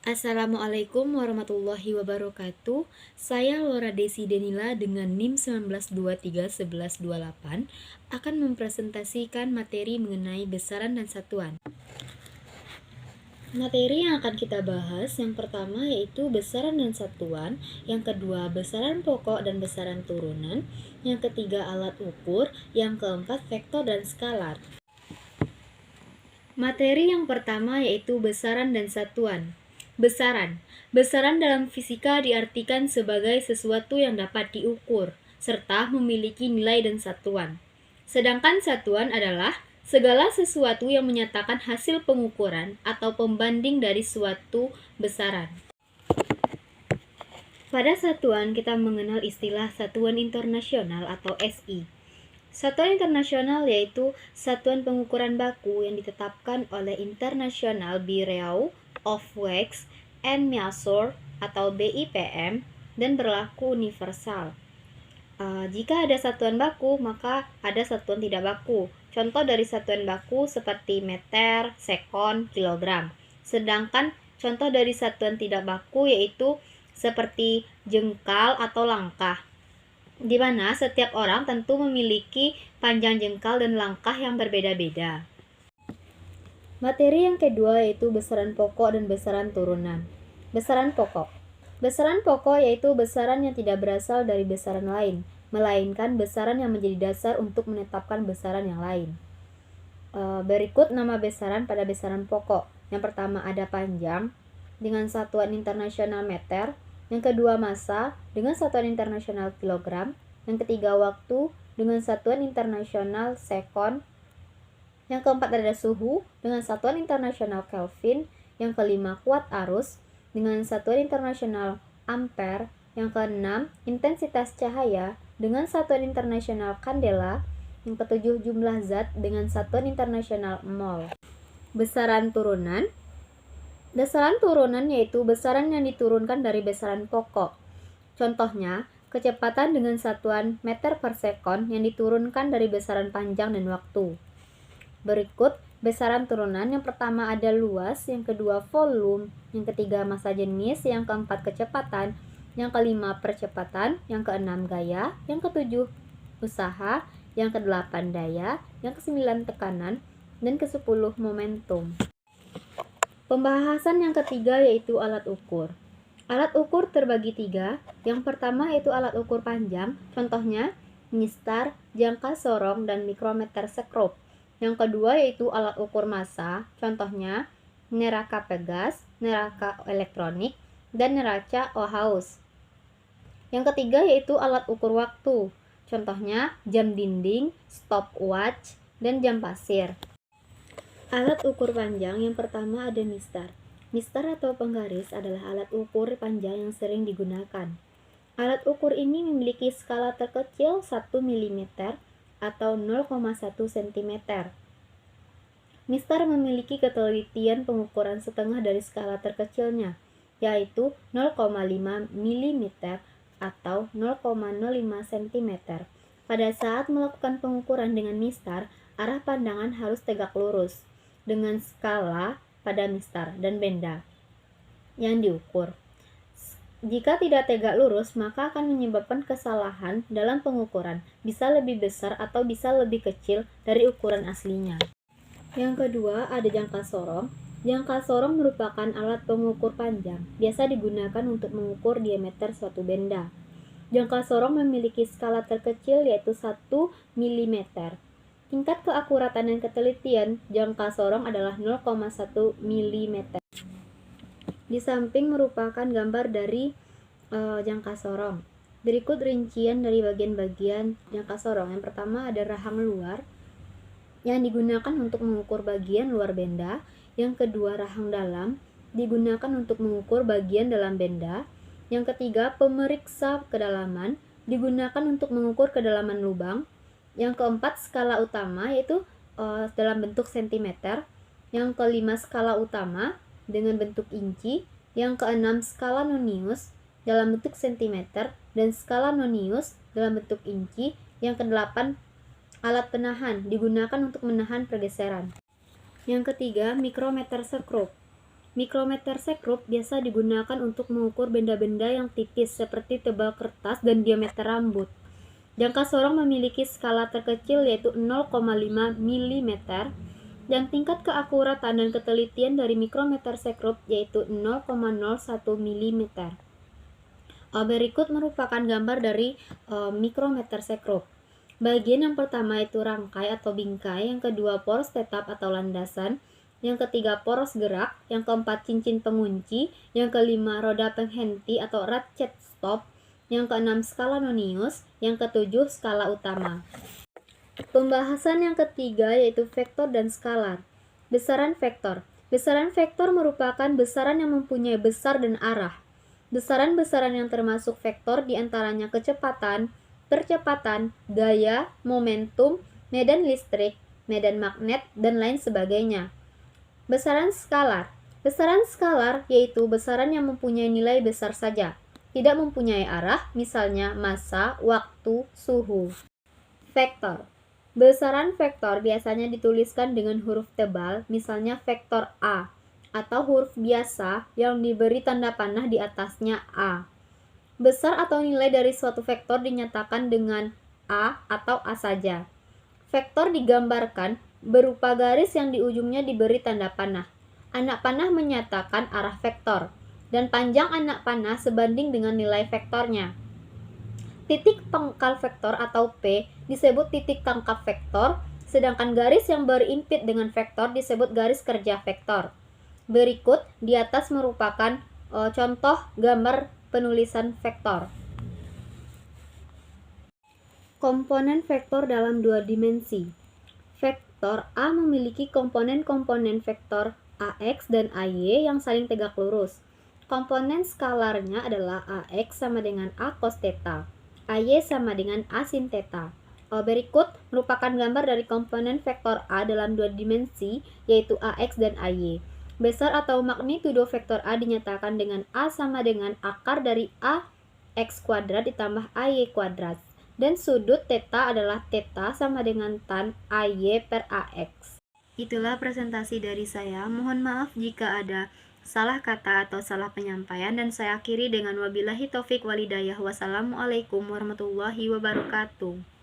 Assalamualaikum warahmatullahi wabarakatuh. Saya Laura Desi Denila dengan NIM 19231128 akan mempresentasikan materi mengenai besaran dan satuan. Materi yang akan kita bahas yang pertama yaitu besaran dan satuan, yang kedua besaran pokok dan besaran turunan, yang ketiga alat ukur, yang keempat vektor dan skalar. Materi yang pertama yaitu besaran dan satuan. Besaran. Besaran dalam fisika diartikan sebagai sesuatu yang dapat diukur, serta memiliki nilai dan satuan. Sedangkan satuan adalah segala sesuatu yang menyatakan hasil pengukuran atau pembanding dari suatu besaran. Pada satuan kita mengenal istilah satuan internasional atau SI. Satuan internasional yaitu satuan pengukuran baku yang ditetapkan oleh International Bureau of Weights and Measures atau BIPM dan berlaku universal. Jika ada satuan baku, maka ada satuan tidak baku. Contoh dari satuan baku seperti meter, sekon, kilogram. Sedangkan contoh dari satuan tidak baku yaitu seperti jengkal atau langkah, di mana setiap orang tentu memiliki panjang jengkal dan langkah yang berbeda-beda. Materi yang kedua yaitu besaran pokok dan besaran turunan. Besaran pokok. Besaran pokok yaitu besaran yang tidak berasal dari besaran lain, melainkan besaran yang menjadi dasar untuk menetapkan besaran yang lain. Berikut nama besaran pada besaran pokok. Yang pertama ada panjang dengan satuan internasional meter, yang kedua massa dengan satuan internasional kilogram, yang ketiga waktu dengan satuan internasional sekon, yang keempat ada suhu dengan satuan internasional Kelvin, yang kelima kuat arus dengan satuan internasional ampere, yang keenam intensitas cahaya dengan satuan internasional kandela, yang ketujuh jumlah zat dengan satuan internasional mol. Besaran turunan. Besaran turunan yaitu besaran yang diturunkan dari besaran pokok. Contohnya, kecepatan dengan satuan meter per sekon yang diturunkan dari besaran panjang dan waktu. Berikut besaran turunan. Yang pertama ada luas, yang kedua volume, yang ketiga massa jenis, yang keempat kecepatan, yang kelima percepatan, yang keenam gaya, yang ketujuh usaha, yang kedelapan daya, yang kesembilan tekanan, dan kesepuluh momentum. Pembahasan yang ketiga yaitu alat ukur. Alat ukur terbagi tiga. Yang pertama yaitu alat ukur panjang, contohnya mistar, jangka sorong, dan mikrometer skrup. Yang kedua yaitu alat ukur massa, contohnya neraka pegas, neraka elektronik, dan neraca Ohaus. Yang ketiga yaitu alat ukur waktu, contohnya jam dinding, stopwatch, dan jam pasir. Alat ukur panjang yang pertama ada mistar. Mistar atau penggaris adalah alat ukur panjang yang sering digunakan. Alat ukur ini memiliki skala terkecil 1 mm atau 0,1 cm. Mistar memiliki ketelitian pengukuran setengah dari skala terkecilnya, yaitu 0,5 mm atau 0,05 cm. Pada saat melakukan pengukuran dengan mistar, arah pandangan harus tegak lurus dengan skala pada mistar dan benda yang diukur. Jika tidak tegak lurus, maka akan menyebabkan kesalahan dalam pengukuran, bisa lebih besar atau bisa lebih kecil dari ukuran aslinya. Yang kedua, ada jangka sorong. Jangka sorong merupakan alat pengukur panjang, biasa digunakan untuk mengukur diameter suatu benda. Jangka sorong memiliki skala terkecil yaitu 1 mm. Tingkat keakuratan dan ketelitian jangka sorong adalah 0,1 mm. Di samping merupakan gambar dari jangka sorong. Berikut rincian dari bagian-bagian jangka sorong. Yang pertama ada rahang luar yang digunakan untuk mengukur bagian luar benda. Yang kedua rahang dalam digunakan untuk mengukur bagian dalam benda. Yang ketiga pemeriksa kedalaman digunakan untuk mengukur kedalaman lubang. Yang keempat skala utama yaitu dalam bentuk sentimeter. Yang kelima skala utama dengan bentuk inci. Yang keenam skala nonius dalam bentuk sentimeter dan skala nonius dalam bentuk inci. Yang kedelapan alat penahan digunakan untuk menahan pergeseran. Yang ketiga mikrometer skrup. Mikrometer sekrup biasa digunakan untuk mengukur benda-benda yang tipis seperti tebal kertas dan diameter rambut. Jangka sorong memiliki skala terkecil yaitu 0,5 mm dan tingkat keakuratan dan ketelitian dari mikrometer sekrup yaitu 0,01 mm. Berikut merupakan gambar dari mikrometer sekrup. Bagian yang pertama itu rangkai atau bingkai, yang kedua poros tetap atau landasan, yang ketiga poros gerak, yang keempat cincin pengunci, yang kelima roda penghenti atau ratchet stop, yang keenam skala nonius, yang ketujuh skala utama. Pembahasan yang ketiga yaitu vektor dan skalar. Besaran vektor. Besaran vektor merupakan besaran yang mempunyai besar dan arah. Besaran-besaran yang termasuk vektor diantaranya kecepatan, percepatan, gaya, momentum, medan listrik, medan magnet, dan lain sebagainya. Besaran skalar. Besaran skalar yaitu besaran yang mempunyai nilai besar saja, tidak mempunyai arah, misalnya massa, waktu, suhu. Vektor. Besaran vektor biasanya dituliskan dengan huruf tebal, misalnya vektor A, atau huruf biasa yang diberi tanda panah di atasnya A. Besar atau nilai dari suatu vektor dinyatakan dengan A atau A saja. Vektor digambarkan berupa garis yang di ujungnya diberi tanda panah. Anak panah menyatakan arah vektor, dan panjang anak panah sebanding dengan nilai vektornya. Titik pangkal vektor atau P disebut titik tangkap vektor, sedangkan garis yang berimpit dengan vektor disebut garis kerja vektor. Berikut di atas merupakan contoh gambar penulisan vektor. Komponen vektor dalam dua dimensi. Vektor A memiliki komponen-komponen vektor AX dan AY yang saling tegak lurus. Komponen skalarnya adalah AX sama dengan A cos theta, AY sama dengan A sin theta. Berikut merupakan gambar dari komponen vektor A dalam dua dimensi, yaitu AX dan AY. Besar atau magnitudo vektor A dinyatakan dengan A sama dengan akar dari AX kuadrat ditambah AY kuadrat. Dan sudut theta adalah theta sama dengan tan AY per AX. Itulah presentasi dari saya. Mohon maaf jika ada salah kata atau salah penyampaian, dan saya akhiri dengan wabillahi taufik walhidayah. Wassalamualaikum warahmatullahi wabarakatuh.